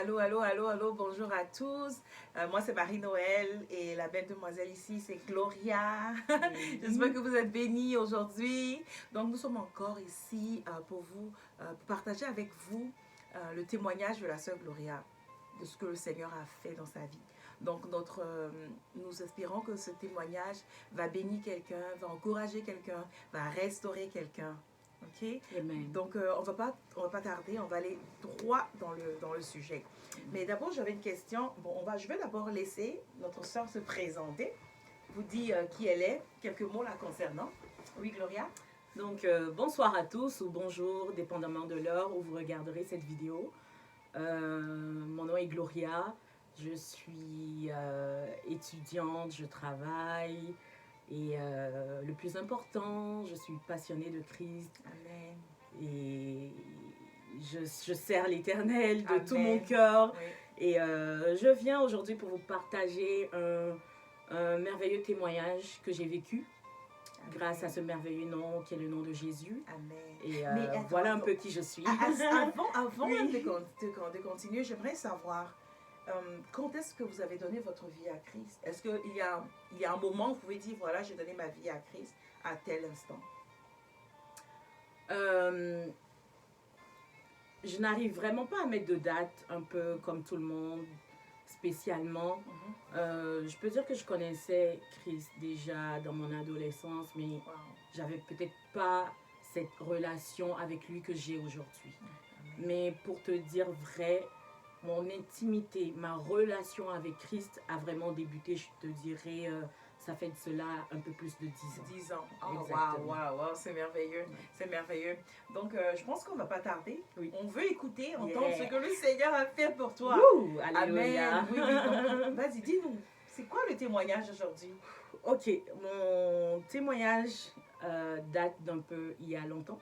Allô, allô, allô, allô, bonjour à tous. Moi, c'est Marie-Noël et la belle demoiselle ici, c'est Gloria. J'espère que vous êtes bénis aujourd'hui. Donc, nous sommes encore ici pour pour partager avec vous le témoignage de la sœur Gloria, de ce que le Seigneur a fait dans sa vie. Donc, nous espérons que ce témoignage va bénir quelqu'un, va encourager quelqu'un, va restaurer quelqu'un. Ok. Amen. Donc, on va pas tarder, on va aller droit dans le sujet. Mais d'abord, j'avais une question. Bon, je vais d'abord laisser notre sœur se présenter, vous dire qui elle est, quelques mots la concernant. Oui, Gloria. Donc, bonsoir à tous ou bonjour, dépendamment de l'heure où vous regarderez cette vidéo. Mon nom est Gloria, je suis étudiante, je travaille et le plus important, je suis passionnée de Christ. Amen. Et je sers l'Éternel de Amen. tout mon cœur. Oui. Et je viens aujourd'hui pour vous partager un merveilleux témoignage que j'ai vécu. Amen. Grâce à ce merveilleux nom qui est le nom de Jésus. Amen. Et Mais voilà un peu qui je suis. Avant Oui. même de continuer, j'aimerais savoir quand est-ce que vous avez donné votre vie à Christ? Est-ce qu'il y a un moment où vous pouvez dire, voilà, j'ai donné ma vie à Christ à tel instant? Je n'arrive vraiment pas à mettre de date, un peu comme tout le monde, spécialement. Je peux dire que je connaissais Christ déjà dans mon adolescence, mais Wow. j'avais peut-être pas cette relation avec lui que j'ai aujourd'hui. Mais pour te dire vrai, mon intimité, ma relation avec Christ a vraiment débuté, je te dirais, ça fait de cela un peu plus de 10 ans. 10 ans. Oh, Exactement. wow, c'est merveilleux. C'est merveilleux. Donc, je pense qu'on ne va pas tarder. Oui. On veut écouter, entendre Yeah. ce que le Seigneur a fait pour toi. Wouh, alléluia. Amen. Oui. Donc, vas-y, dis-nous, c'est quoi le témoignage aujourd'hui? Ok, mon témoignage date d'un peu il y a longtemps.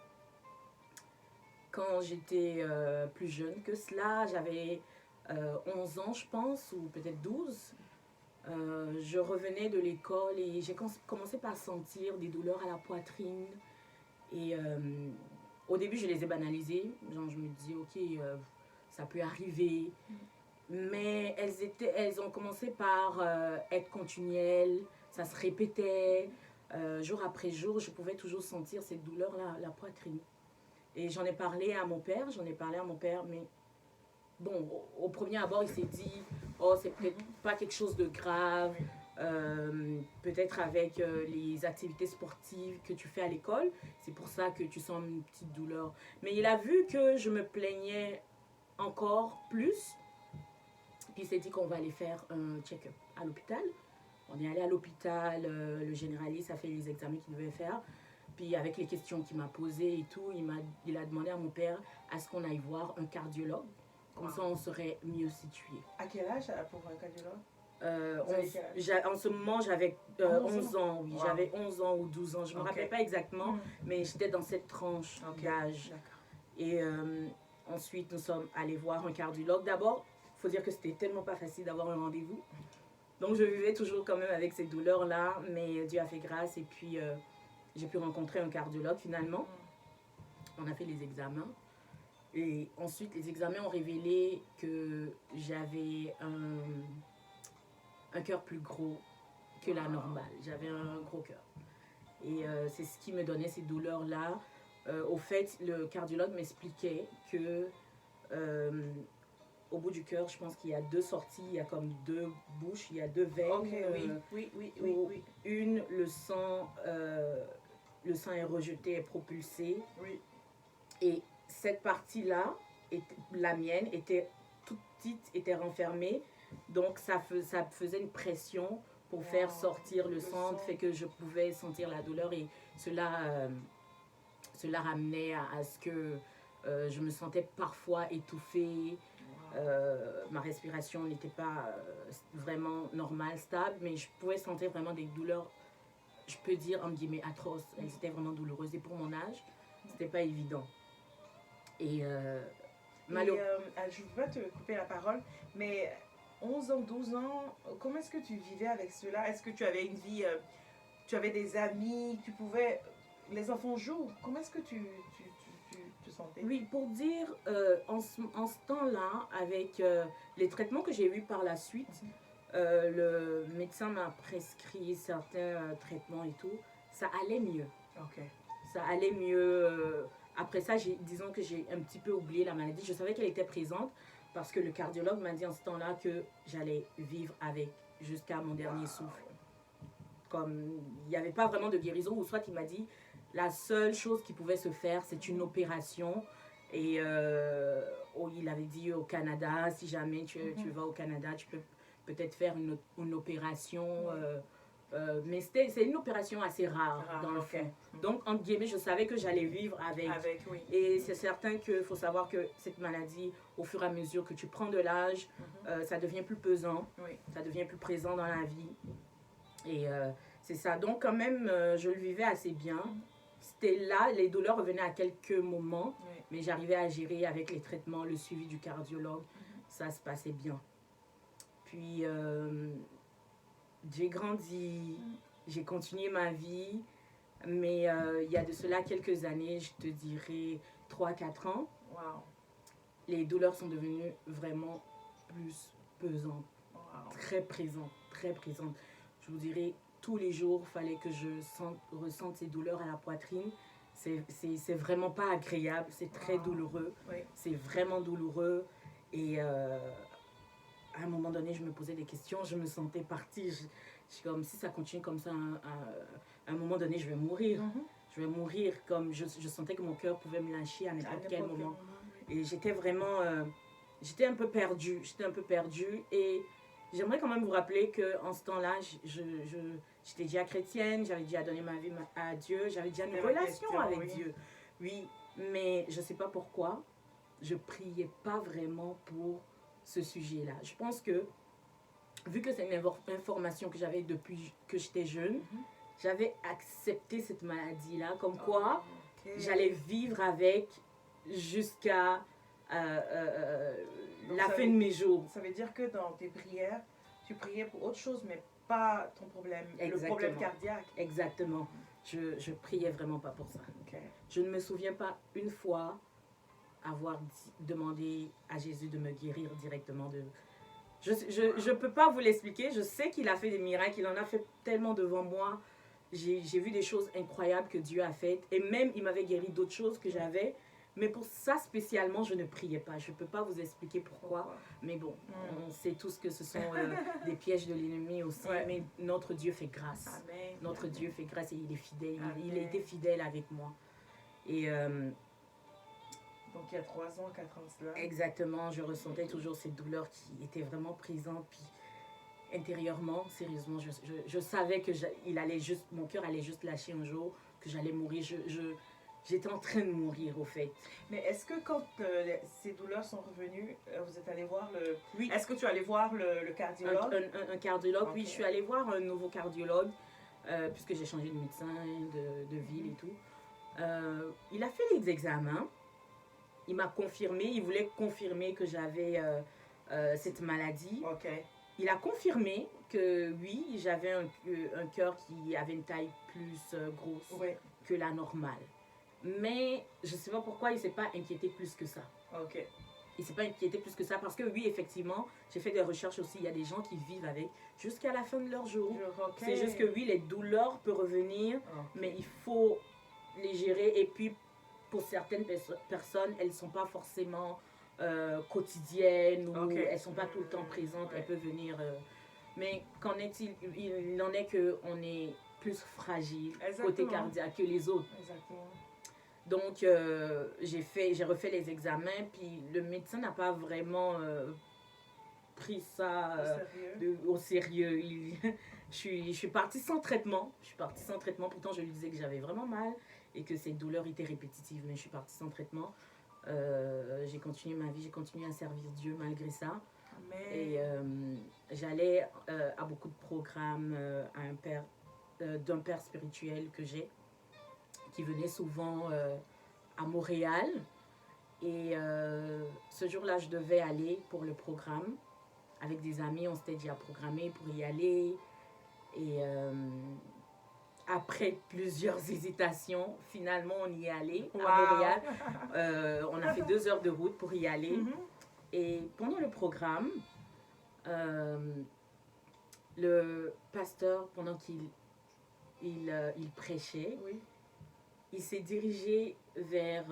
Quand j'étais plus jeune que cela, j'avais 11 ans, je pense, ou peut-être 12. Je revenais de l'école et j'ai commencé par sentir des douleurs à la poitrine. Et au début, je les ai banalisées. Genre, je me disais, ok, ça peut arriver. Mais elles ont commencé par être continuelles. Ça se répétait. Jour après jour, je pouvais toujours sentir cette douleur à la poitrine. Et j'en ai parlé à mon père, mais bon, au premier abord, il s'est dit, oh, c'est peut-être pas quelque chose de grave, peut-être avec les activités sportives que tu fais à l'école, c'est pour ça que tu sens une petite douleur. Mais il a vu que je me plaignais encore plus, puis il s'est dit qu'on va aller faire un check-up à l'hôpital. On est allé à l'hôpital, le généraliste a fait les examens qu'il devait faire. Puis avec les questions qu'il m'a posées et tout, il a demandé à mon père à ce qu'on aille voir un cardiologue. Comme ça, on serait mieux situé. À quel âge pour un cardiologue? En ce moment, j'avais 11 ans. Oui, wow. J'avais 11 ans ou 12 ans. Je ne me rappelle pas exactement, mais j'étais dans cette tranche d'âge. Et ensuite, nous sommes allés voir un cardiologue. D'abord, il faut dire que c'était tellement pas facile d'avoir un rendez-vous. Donc, je vivais toujours quand même avec ces douleurs-là, mais Dieu a fait grâce et puis... j'ai pu rencontrer un cardiologue finalement. On a fait les examens. Et ensuite, les examens ont révélé que j'avais un cœur plus gros que la normale. J'avais un gros cœur. Et c'est ce qui me donnait ces douleurs-là. Au fait, le cardiologue m'expliquait que au bout du cœur, je pense qu'il y a 2 sorties, il y a comme 2 bouches, il y a 2 veines. Oui. Une, le sang est rejeté, est propulsé. Oui. Et cette partie-là, la mienne, était toute petite, était renfermée. Donc, ça faisait une pression pour faire sortir le sang, fait que je pouvais sentir la douleur. Et cela ramenait à ce que je me sentais parfois étouffée. Ma respiration n'était pas vraiment normale, stable, mais je pouvais sentir vraiment des douleurs, je peux dire, entre guillemets, atroces. Elles étaient vraiment douloureuses. Et pour mon âge, c'était pas évident. Et je ne veux pas te couper la parole, mais 11 ans, 12 ans, comment est-ce que tu vivais avec cela? Est-ce que tu avais une vie, tu avais des amis, tu pouvais... Les enfants jouent. Comment est-ce que tu te sentez? Oui, pour dire, en ce temps-là, avec les traitements que j'ai eus par la suite, le médecin m'a prescrit certains traitements et tout, ça allait mieux. Ok. Ça allait mieux. Après ça, disons que j'ai un petit peu oublié la maladie. Je savais qu'elle était présente parce que le cardiologue m'a dit en ce temps-là que j'allais vivre avec jusqu'à mon dernier souffle. Comme il n'y avait pas vraiment de guérison, ou soit il m'a dit la seule chose qui pouvait se faire, c'est une opération. Et il avait dit au Canada, si jamais tu vas au Canada, tu peux peut-être faire une opération. Mais c'est une opération assez rare dans le fond. Donc, entre guillemets, je savais que j'allais vivre avec. Oui. Et c'est certain qu'il faut savoir que cette maladie, au fur et à mesure que tu prends de l'âge, ça devient plus pesant, ça devient plus présent dans la vie. Et c'est ça. Donc, quand même, je le vivais assez bien. C'était là, les douleurs revenaient à quelques moments, mais j'arrivais à gérer avec les traitements, le suivi du cardiologue. Ça se passait bien. Puis, j'ai grandi, j'ai continué ma vie, mais il y a de cela quelques années, je te dirais 3-4 ans, les douleurs sont devenues vraiment plus pesantes, très présentes, très présentes. Je vous dirais, tous les jours, il fallait que je ressente ces douleurs à la poitrine. C'est vraiment pas agréable, c'est très douloureux, c'est vraiment douloureux. Et à un moment donné, je me posais des questions, je me sentais partie. Je suis comme, si ça continue comme ça, à un moment donné, je vais mourir. Je vais mourir, comme je sentais que mon cœur pouvait me lâcher à n'importe quel moment. Et j'étais vraiment, j'étais un peu perdue, et j'aimerais quand même vous rappeler qu'en ce temps-là, j'étais déjà chrétienne, j'avais déjà donné ma vie à Dieu, j'avais déjà une relation avec Dieu. Oui, mais je ne sais pas pourquoi, je ne priais pas vraiment pour ce sujet-là. Je pense que, vu que c'est une information que j'avais depuis que j'étais jeune, j'avais accepté cette maladie-là, comme quoi j'allais vivre avec jusqu'à la fin de mes jours. Ça veut dire que dans tes prières, tu priais pour autre chose, mais pas ton problème, le problème cardiaque. Exactement. Je priais vraiment pas pour ça. Je ne me souviens pas une fois avoir demandé à Jésus de me guérir directement de... Je peux pas vous l'expliquer. Je sais qu'il a fait des miracles, il en a fait tellement devant moi. J'ai vu des choses incroyables que Dieu a faites. Et même, il m'avait guéri d'autres choses que j'avais. Mais pour ça spécialement, je ne priais pas. Je ne peux pas vous expliquer pourquoi. Mais bon, on sait tous que ce sont des pièges de l'ennemi aussi. Mais notre Dieu fait grâce. Amen. Notre Dieu fait grâce et il est fidèle. Il a été fidèle avec moi. Et... donc il y a 3 ans, 4 ans cela. Exactement, je ressentais toujours cette douleur qui était vraiment présente. Puis intérieurement, sérieusement, je savais que mon cœur allait juste lâcher un jour, que j'allais mourir. J'étais en train de mourir au fait. Mais est-ce que quand ces douleurs sont revenues, vous êtes allé voir le... Oui. Est-ce que tu es allé voir le cardiologue? Un cardiologue, oui. Je suis allée voir un nouveau cardiologue, puisque j'ai changé de médecin, de ville et tout. Il a fait les examens. Il m'a confirmé, il voulait confirmer que j'avais cette maladie. Il a confirmé que oui, j'avais un cœur qui avait une taille plus grosse que la normale. Mais je ne sais pas pourquoi il ne s'est pas inquiété plus que ça. Il ne s'est pas inquiété plus que ça parce que oui, effectivement, j'ai fait des recherches aussi. Il y a des gens qui vivent avec jusqu'à la fin de leur jour. C'est juste que oui, les douleurs peuvent revenir, mais il faut les gérer. Et puis, pour certaines personnes, elles ne sont pas forcément quotidiennes ou elles ne sont pas tout le temps présentes. Elles peuvent venir... mais qu'en est-il? Il en est qu'on est plus fragile côté cardiaque que les autres. Exactement. Donc, j'ai refait les examens, puis le médecin n'a pas vraiment pris ça au sérieux. Je suis partie sans traitement. Pourtant, je lui disais que j'avais vraiment mal et que ces douleurs étaient répétitives, mais je suis partie sans traitement. J'ai continué ma vie, j'ai continué à servir Dieu malgré ça. Amen. Et j'allais à beaucoup de programmes d'un père spirituel que j'ai, qui venait souvent à Montréal. Et ce jour-là, je devais aller pour le programme. Avec des amis, on s'était déjà programmé pour y aller. Et après plusieurs hésitations, finalement, on y est allé à Wow. Montréal. On a fait 2 heures de route pour y aller. Mhm. Et pendant le programme, le pasteur, pendant qu'il prêchait, Oui. il s'est dirigé vers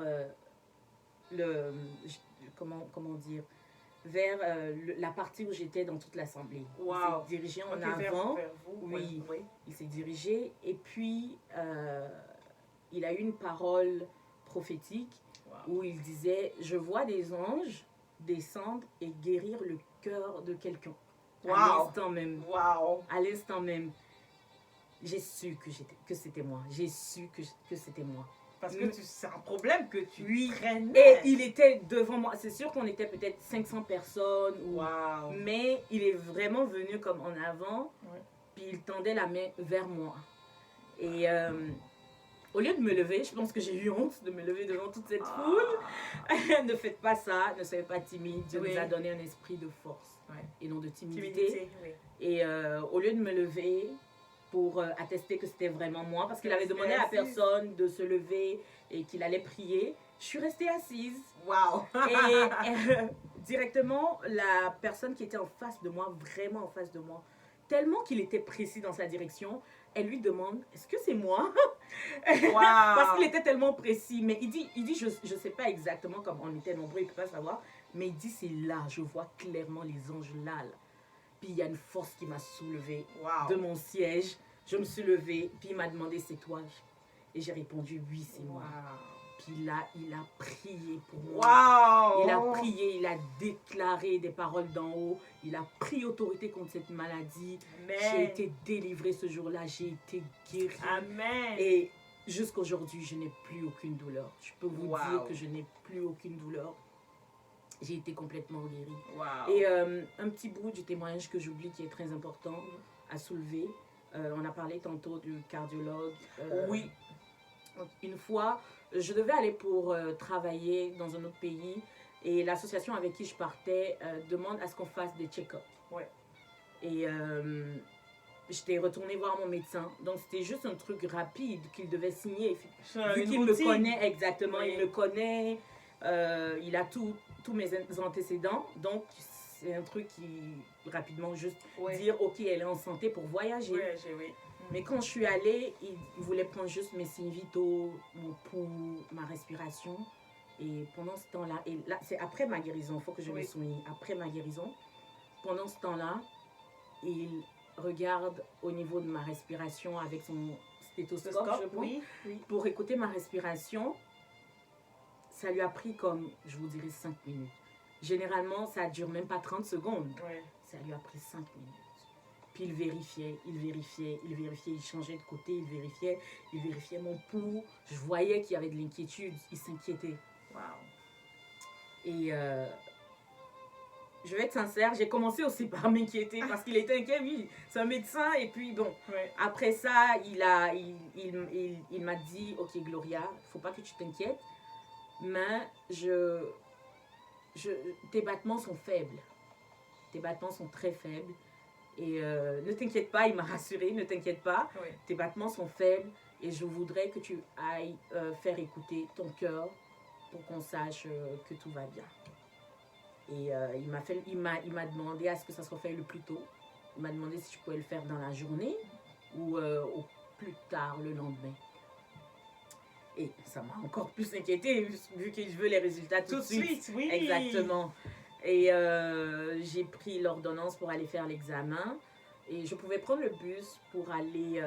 comment dire, vers la partie où j'étais dans toute l'assemblée. Wow. Il s'est dirigé en Ok, avant. vers vous. Oui. Oui. Il s'est dirigé et puis il a eu une parole prophétique Wow. où il disait: je vois des anges descendre et guérir le cœur de quelqu'un. Wow. À l'instant même. Wow. À l'instant même. J'ai su que c'était moi. J'ai su que c'était moi. Parce que c'est un problème que tu Oui. traînais. Et il était devant moi. C'est sûr qu'on était peut-être 500 personnes. Wow. Mais il est vraiment venu comme en avant. Ouais. Puis il tendait la main vers moi. Et au lieu de me lever, je pense que j'ai eu honte de me lever devant toute cette foule. Ne faites pas ça, ne soyez pas timide. Dieu nous a donné un esprit de force et non de timidité. Oui. Et au lieu de me lever pour attester que c'était vraiment moi, parce qu'il avait demandé à la personne de se lever et qu'il allait prier, je suis restée assise. Wow. Et directement, la personne qui était en face de moi, vraiment en face de moi, tellement qu'il était précis dans sa direction, elle lui demande: est-ce que c'est moi? Wow. Parce qu'il était tellement précis. Mais il dit je ne sais pas exactement, comme on était nombreux, il ne peut pas savoir. Mais il dit: c'est là, je vois clairement les anges là. Puis il y a une force qui m'a soulevée de mon siège. Je me suis levée, puis il m'a demandé: c'est toi? Et j'ai répondu: oui, c'est moi. Puis là, il a prié pour moi. Wow. Il a prié, il a déclaré des paroles d'en haut. Il a pris autorité contre cette maladie. Amen. J'ai été délivrée ce jour-là, j'ai été guérie. Amen. Et jusqu'aujourd'hui, je n'ai plus aucune douleur. Je peux vous dire que je n'ai plus aucune douleur. J'ai été complètement guérie. Wow. Et un petit bout du témoignage que j'oublie qui est très important à soulever. On a parlé tantôt du cardiologue. Oui. Une fois, je devais aller pour travailler dans un autre pays et l'association avec qui je partais demande à ce qu'on fasse des check-ups. Ouais. Et j'étais retournée voir mon médecin. Donc, c'était juste un truc rapide qu'il devait signer. Vu qu'il me connaît exactement, il me connaît, il a tous mes antécédents. Donc, c'est un truc qui, rapidement, juste dire: ok, elle est en santé pour voyager. Oui. Mais quand je suis allée, il voulait prendre juste mes signes vitaux, mon pouls, ma respiration. Et pendant ce temps-là, et là, c'est après ma guérison, il faut que je le souligne, après ma guérison, pendant ce temps-là, il regarde au niveau de ma respiration avec son stéthoscope, je pense, pour écouter ma respiration. Ça lui a pris comme, je vous dirais, 5 minutes. Généralement, ça ne dure même pas 30 secondes. Ça lui a pris 5 minutes. Puis il vérifiait, il changeait de côté, il vérifiait mon pouls. Je voyais qu'il y avait de l'inquiétude, il s'inquiétait. Wow. Et je vais être sincère, j'ai commencé aussi par m'inquiéter parce qu'il était inquiet, oui, c'est un médecin. Et puis bon, après ça, il m'a dit: ok Gloria, il ne faut pas que tu t'inquiètes, mais tes battements sont faibles. Tes battements sont très faibles. Et ne t'inquiète pas, il m'a rassurée, ne t'inquiète pas, tes battements sont faibles et je voudrais que tu ailles faire écouter ton cœur pour qu'on sache que tout va bien. Et il m'a demandé à ce que ça soit fait le plus tôt. Il m'a demandé si je pouvais le faire dans la journée ou au plus tard le lendemain. Et ça m'a encore plus inquiétée vu que je veux les résultats tout de suite. Oui. Exactement. Et j'ai pris l'ordonnance pour aller faire l'examen. Et je pouvais prendre le bus pour aller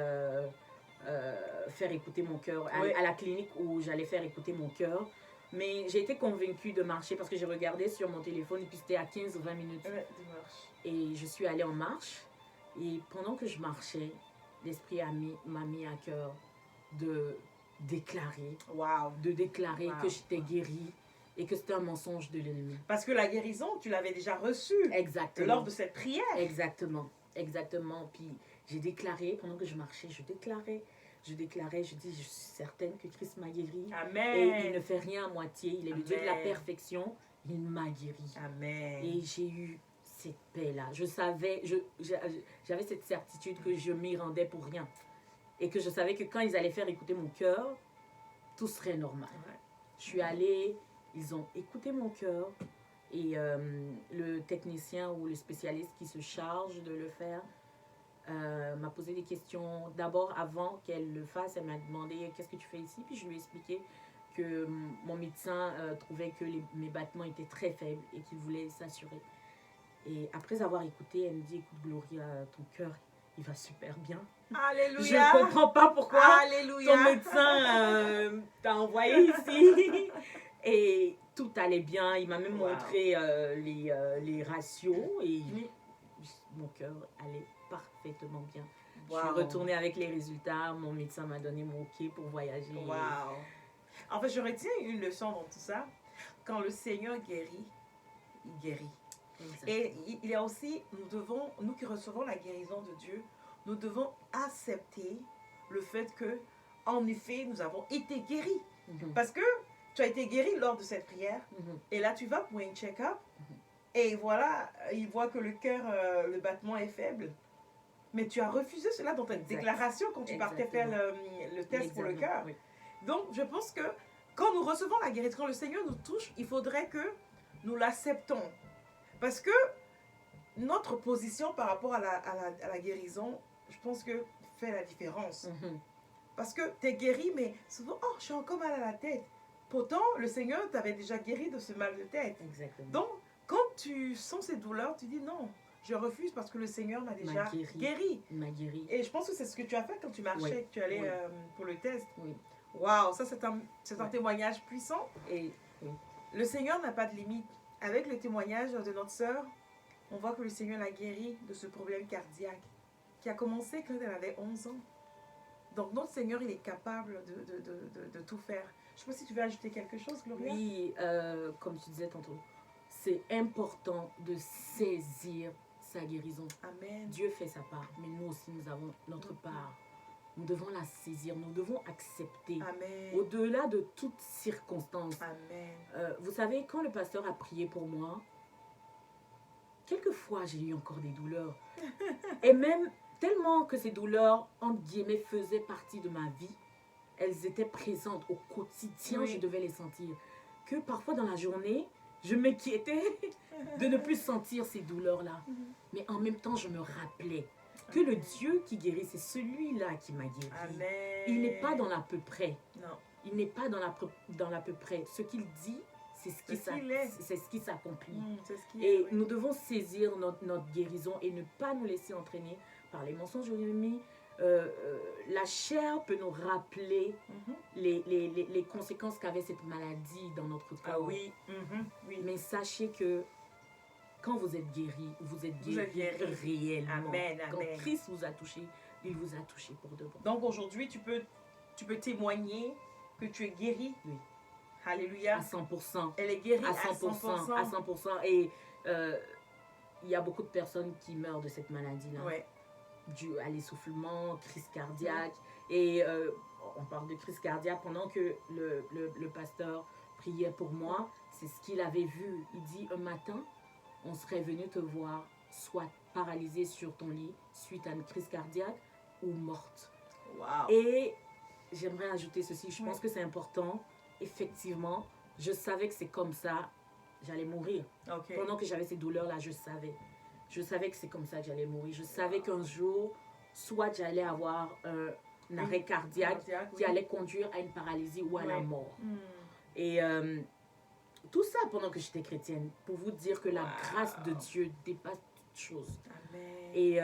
faire écouter mon cœur, à la clinique où j'allais faire écouter mon cœur. Mais j'ai été convaincue de marcher parce que j'ai regardé sur mon téléphone et puis c'était à 15 ou 20 minutes. Et je suis allée en marche. Et pendant que je marchais, l'Esprit m'a mis à cœur de déclarer, que j'étais guérie. Et que c'était un mensonge de l'ennemi. Parce que la guérison, tu l'avais déjà reçue. Exactement. Lors de cette prière. Exactement. Puis j'ai déclaré, pendant que je marchais, je déclarais, je dis: je suis certaine que Christ m'a guéri. Amen. Et il ne fait rien à moitié. Il est le Dieu de la perfection. Il m'a guéri. Amen. Et j'ai eu cette paix-là. Je savais, j'avais cette certitude que je m'y rendais pour rien. et que je savais que quand ils allaient faire écouter mon cœur, tout serait normal. Ouais. Je suis allée, ils ont écouté mon cœur et le technicien ou le spécialiste qui se charge de le faire m'a posé des questions. D'abord, avant qu'elle le fasse, elle m'a demandé qu'est-ce que tu fais ici, puis je lui ai expliqué que mon médecin trouvait que mes battements étaient très faibles et qu'il voulait s'assurer. Et après avoir écouté, elle me dit, écoute Gloria, ton cœur, il va super bien. Alléluia. Je ne comprends pas pourquoi Alléluia. ton médecin t'a envoyé ici. Et tout allait bien. Il m'a même montré les ratios et mon cœur allait parfaitement bien. Wow. Je suis retournée avec les résultats. Mon médecin m'a donné mon OK pour voyager. Wow. En fait, je retiens une leçon dans tout ça. Quand le Seigneur guérit, il guérit. Exactement. Et il y a aussi, nous qui recevons la guérison de Dieu, nous devons accepter le fait que, en effet, nous avons été guéris. Parce que tu as été guéri lors de cette prière. Et là, tu vas pour un check-up. Et voilà, il voit que le cœur, le battement est faible. Mais tu as refusé cela dans ta déclaration quand tu partais faire le test pour le cœur. Oui. Donc, je pense que quand nous recevons la guérison, quand le Seigneur nous touche, il faudrait que nous l'acceptons. Parce que notre position par rapport à la guérison, je pense que fait la différence. Parce que tu es guéri, mais souvent, oh, je suis encore mal à la tête. Pourtant, le Seigneur t'avait déjà guéri de ce mal de tête. Exactement. Donc, quand tu sens ces douleurs, tu dis non, je refuse parce que le Seigneur m'a déjà guéri. Il m'a guéri. Et je pense que c'est ce que tu as fait quand tu marchais, que tu allais pour le test. Oui. Waouh, ça c'est un témoignage puissant. Et le Seigneur n'a pas de limite. Avec le témoignage de notre sœur, on voit que le Seigneur l'a guérie de ce problème cardiaque qui a commencé quand elle avait 11 ans. Donc notre Seigneur, il est capable de tout faire. Je ne sais pas si tu veux ajouter quelque chose, Gloria. Oui, comme tu disais tantôt, c'est important de saisir sa guérison. Amen. Dieu fait sa part, mais nous aussi, nous avons notre part. Nous devons la saisir, nous devons accepter. Amen. Au-delà de toute circonstance. Amen. Vous savez, quand le pasteur a prié pour moi, quelquefois j'ai eu encore des douleurs. Et même tellement que ces douleurs, entre guillemets, faisaient partie de ma vie, elles étaient présentes au quotidien, je devais les sentir. Que parfois dans la journée, je m'inquiétais de ne plus sentir ces douleurs-là. Mais en même temps, je me rappelais que le Dieu qui guérit, c'est celui-là qui m'a guéri. Amen. Il n'est pas dans l'à peu près. Non. Il n'est pas dans l'à peu près. Ce qu'il dit, c'est ce qui s'accomplit. Et nous devons saisir notre guérison et ne pas nous laisser entraîner par les mensonges de l'ennemi. La chair peut nous rappeler les conséquences qu'avait cette maladie dans notre corps. Ah oui. Oui. Mais sachez que quand vous êtes guéri, vous êtes guéri réellement. Amen, quand amen. Christ vous a touché, il vous a touché pour de bon. Donc aujourd'hui, tu peux témoigner que tu es guéri. Oui. Alléluia. À 100%. Elle est guérie à 100%. À 100%. Et il y a beaucoup de personnes qui meurent de cette maladie-là. Ouais. Dû à l'essoufflement, crise cardiaque. Et on parle de crise cardiaque pendant que le pasteur priait pour moi. C'est ce qu'il avait vu. Il dit, un matin, on serait venu te voir soit paralysé sur ton lit suite à une crise cardiaque ou morte. Wow. Et j'aimerais ajouter ceci. Je pense que c'est important. Effectivement, je savais que c'est comme ça, j'allais mourir. Okay. Pendant que j'avais ces douleurs-là, je savais. Je savais que c'est comme ça que j'allais mourir. Je savais qu'un jour, soit j'allais avoir un arrêt cardiaque qui allait conduire à une paralysie ou à la mort. Et tout ça pendant que j'étais chrétienne, pour vous dire que la grâce de Dieu dépasse toute chose. Amen. Et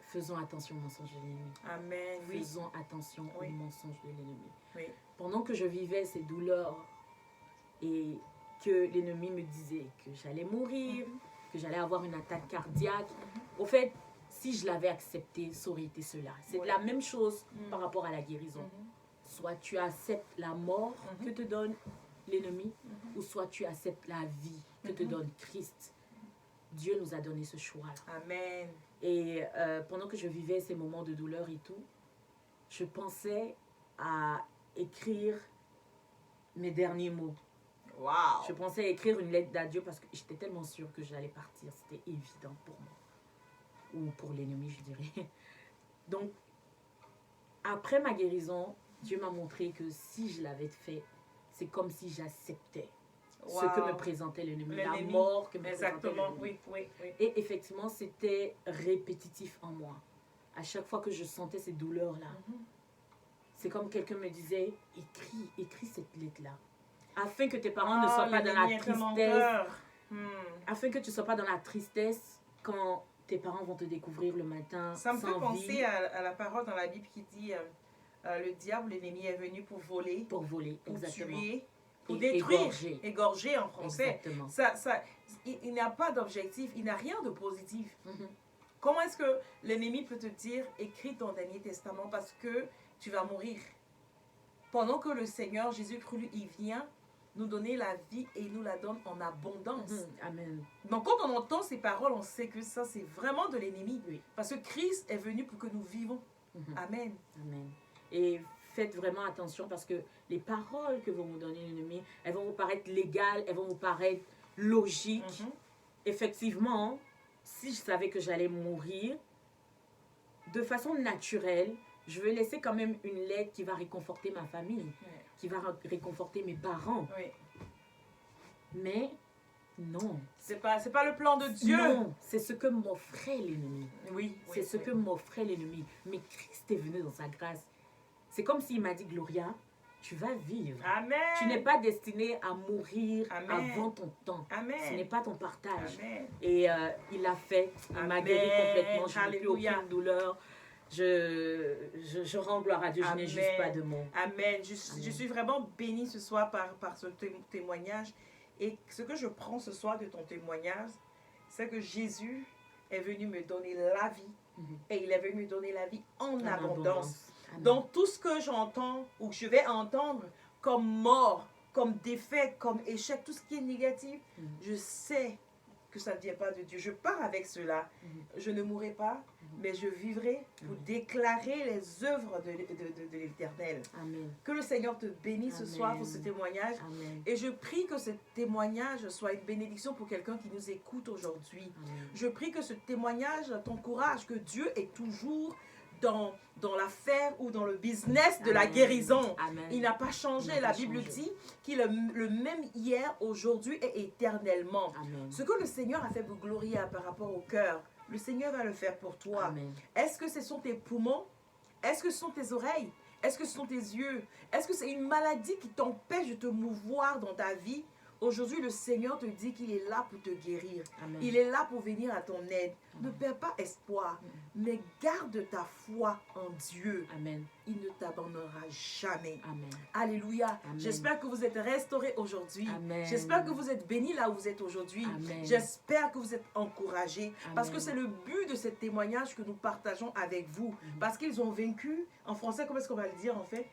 faisons attention aux mensonges de l'ennemi. Amen. Faisons attention aux mensonges de l'ennemi. Oui. Pendant que je vivais ces douleurs et que l'ennemi me disait que j'allais mourir, que j'allais avoir une attaque cardiaque, au fait, si je l'avais accepté, ça aurait été cela. C'est la même chose par rapport à la guérison. Soit tu acceptes la mort que te donne l'ennemi, ou soit tu acceptes la vie que te donne Christ. Dieu nous a donné ce choix-là. Amen. Et pendant que je vivais ces moments de douleur et tout, je pensais à écrire mes derniers mots. Wow. Je pensais à écrire une lettre d'adieu parce que j'étais tellement sûre que j'allais partir. C'était évident pour moi. Ou pour l'ennemi, je dirais. Donc, après ma guérison, Dieu m'a montré que si je l'avais fait, c'est comme si j'acceptais ce que me présentait l'ennemi, la mort que me présentait l'ennemi. Oui. Et effectivement, c'était répétitif en moi. À chaque fois que je sentais ces douleurs-là, c'est comme quelqu'un me disait, écris cette lettre-là. Afin que tes parents ne soient pas dans la tristesse. Afin que tu ne sois pas dans la tristesse quand tes parents vont te découvrir le matin. Ça me fait penser à la parole dans la Bible qui dit le diable, l'ennemi est venu pour voler. Pour voler, pour exactement. Tuer, pour détruire. Égorger en français. Exactement. Il n'a pas d'objectif, il n'a rien de positif. Comment est-ce que l'ennemi peut te dire, écris ton dernier testament parce que tu vas mourir? Pendant que le Seigneur Jésus-Christ, il vient nous donner la vie et il nous la donne en abondance. Amen. Donc quand on entend ces paroles, on sait que ça c'est vraiment de l'ennemi. Oui. Parce que Christ est venu pour que nous vivons. Amen. Amen. Et faites vraiment attention parce que les paroles que vont vous donner l'ennemi, elles vont vous paraître légales, elles vont vous paraître logiques. Effectivement, si je savais que j'allais mourir, de façon naturelle, je vais laisser quand même une lettre qui va réconforter ma famille, qui va réconforter mes parents. Mais non. C'est pas le plan de Dieu. Non, c'est ce que m'offrait l'ennemi. C'est ce que m'offrait l'ennemi. Mais Christ est venu dans sa grâce. C'est comme s'il m'a dit, Gloria, tu vas vivre. Amen. Tu n'es pas destinée à mourir avant ton temps. Amen. Ce n'est pas ton partage. Amen. Et il l'a fait. Il m'a guéri complètement. Je n'ai plus aucune douleur. Je rends gloire à Dieu. Je n'ai juste pas de mots. Amen. Je suis vraiment bénie ce soir par ce témoignage. Et ce que je prends ce soir de ton témoignage, c'est que Jésus est venu me donner la vie. Et il est venu me donner la vie en abondance. Donc tout ce que j'entends ou que je vais entendre comme mort, comme défaite, comme échec, tout ce qui est négatif, je sais que ça ne vient pas de Dieu. Je pars avec cela. Je ne mourrai pas, mais je vivrai pour déclarer les œuvres de l'Éternel. Que le Seigneur te bénisse ce soir pour ce témoignage. Et je prie que ce témoignage soit une bénédiction pour quelqu'un qui nous écoute aujourd'hui. Je prie que ce témoignage t'encourage, que Dieu est toujours dans l'affaire ou dans le business de la guérison. Il n'a pas changé. La Bible dit qu'il est le même hier, aujourd'hui et éternellement. Ce que le Seigneur a fait pour Gloria par rapport au cœur, le Seigneur va le faire pour toi. Est-ce que ce sont tes poumons? Est-ce que ce sont tes oreilles? Est-ce que ce sont tes yeux? Est-ce que c'est une maladie qui t'empêche de te mouvoir dans ta vie? Aujourd'hui, le Seigneur te dit qu'il est là pour te guérir. Il est là pour venir à ton aide. Ne perds pas espoir, mais garde ta foi en Dieu. Il ne t'abandonnera jamais. Alléluia. J'espère que vous êtes restaurés aujourd'hui. J'espère que vous êtes bénis là où vous êtes aujourd'hui. J'espère que vous êtes encouragés. Parce que c'est le but de ce témoignage que nous partageons avec vous. Parce qu'ils ont vaincu. En français, comment est-ce qu'on va le dire en fait?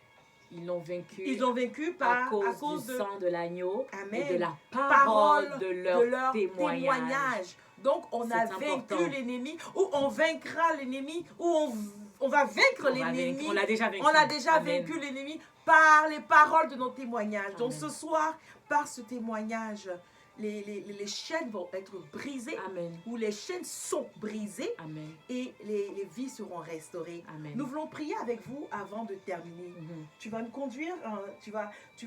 Ils l'ont vaincu. Ils ont vaincu à cause du sang de l'agneau et de la parole de leur témoignage. Donc, on a vaincu l'ennemi, ou on vaincra l'ennemi, ou on va vaincre l'ennemi. On l'a déjà vaincu. On a déjà vaincu l'ennemi par les paroles de nos témoignages. Donc, ce soir, par ce témoignage, les chaînes vont être brisées, ou les chaînes sont brisées, et les vies seront restaurées. Nous voulons prier avec vous avant de terminer. Tu vas nous conduire, tu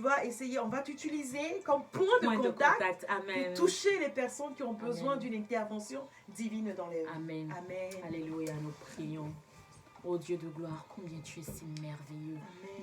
vas essayer, on va t'utiliser comme point de contact pour toucher les personnes qui ont besoin d'une intervention divine dans les vies. Amen. Alléluia, nous prions. Ô Dieu de gloire, combien tu es si merveilleux.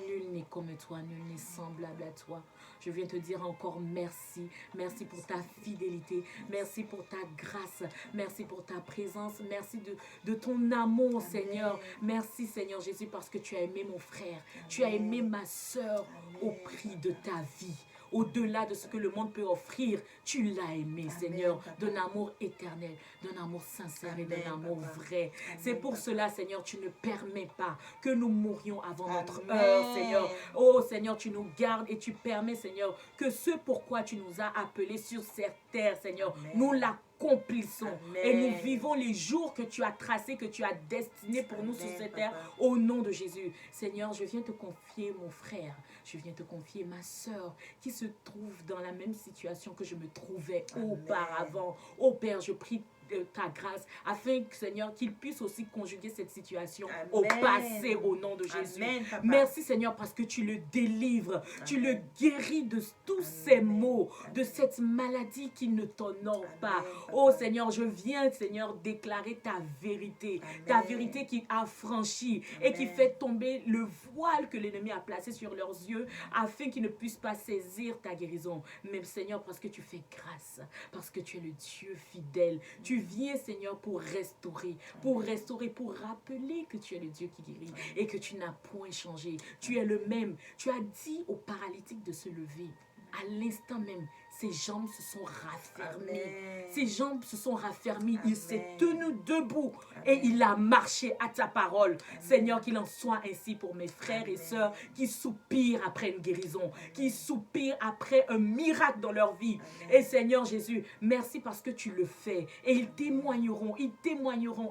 Nul n'est comme toi, nul n'est semblable à toi. Je viens te dire encore merci. Merci pour ta fidélité. Merci pour ta grâce. Merci pour ta présence. Merci de ton amour, Seigneur. Merci, Seigneur Jésus, parce que tu as aimé mon frère. Tu as aimé ma soeur au prix de ta vie. Au-delà de ce que le monde peut offrir, tu l'as aimé, Seigneur, d'un amour éternel, d'un amour sincère et d'un amour vrai. C'est pour cela, Seigneur, tu ne permets pas que nous mourions avant notre heure, Seigneur. Oh, Seigneur, tu nous gardes et tu permets, Seigneur, que ce pourquoi tu nous as appelés sur cette terre, Seigneur, nous l'accomplissons. Et nous vivons les jours que tu as tracés, que tu as destinés pour nous sur cette terre, au nom de Jésus. Seigneur, je viens te confier mon frère. Je viens te confier ma soeur qui se trouve dans la même situation que je me trouvais auparavant. Oh Père, je prie ta grâce, afin, Seigneur, qu'il puisse aussi conjuguer cette situation Amen. au passé au nom de Jésus. Amen, papa. Merci, Seigneur, parce que tu le délivres, tu le guéris de tous Amen. ces maux, de Amen. cette maladie qui ne t'honore Amen, pas. papa. Oh Seigneur, je viens, Seigneur, déclarer ta vérité, ta Amen. vérité qui affranchit Amen. et qui fait tomber le voile que l'ennemi a placé sur leurs yeux afin qu'ils ne puissent pas saisir ta guérison. Mais Seigneur, parce que tu fais grâce, parce que tu es le Dieu fidèle, tu viens, Seigneur, pour restaurer, pour rappeler que tu es le Dieu qui guérit et que tu n'as point changé. Tu es le même. Tu as dit aux paralytiques de se lever. À l'instant même, ses jambes se sont raffermies. Amen. Ses jambes se sont raffermies. Amen. Il s'est tenu debout et Amen. il a marché à ta parole. Amen. Seigneur, qu'il en soit ainsi pour mes frères et Amen. sœurs qui soupirent après une guérison, qui soupirent après un miracle dans leur vie. Amen. Et Seigneur Jésus, merci parce que tu le fais. Et ils témoigneront.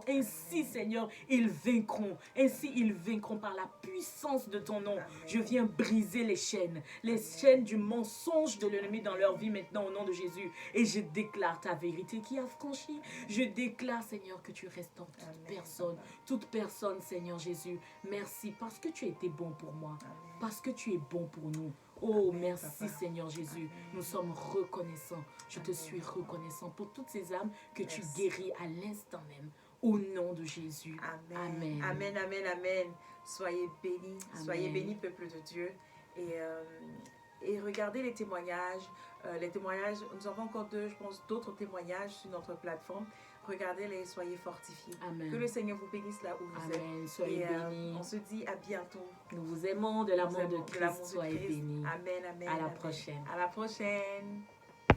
Ainsi, Seigneur, ils vaincront. Ainsi, ils vaincront par la puissance de ton nom. Amen. Je viens briser les chaînes du mensonge de l'ennemi dans leur vie maintenant au nom de Jésus. Et je déclare ta vérité qui a franchi. Je déclare, Seigneur, que tu restaures Amen. toute personne, Seigneur Jésus. Merci parce que tu as été bon pour moi, Amen. parce que tu es bon pour nous. Oh, Amen, merci papa. Seigneur Jésus. Amen. Nous sommes reconnaissants. Je te Amen. suis reconnaissant pour toutes ces âmes que tu Merci. guéris à l'instant même. Au nom de Jésus. Amen. Amen. Amen, amen, amen. Soyez bénis. Amen. Soyez bénis, peuple de Dieu. Et regardez les témoignages. Nous avons encore d'autres témoignages sur notre plateforme. Regardez-les, soyez fortifiés. Amen. Que le Seigneur vous bénisse là où vous êtes. Amen. Soyez Et bénis. on se dit à bientôt. Nous vous aimons de l'amour de Nous aimons de l'amour Christ. de Soyez Christ. bénis. Amen, amen. À la amen. prochaine. À la prochaine.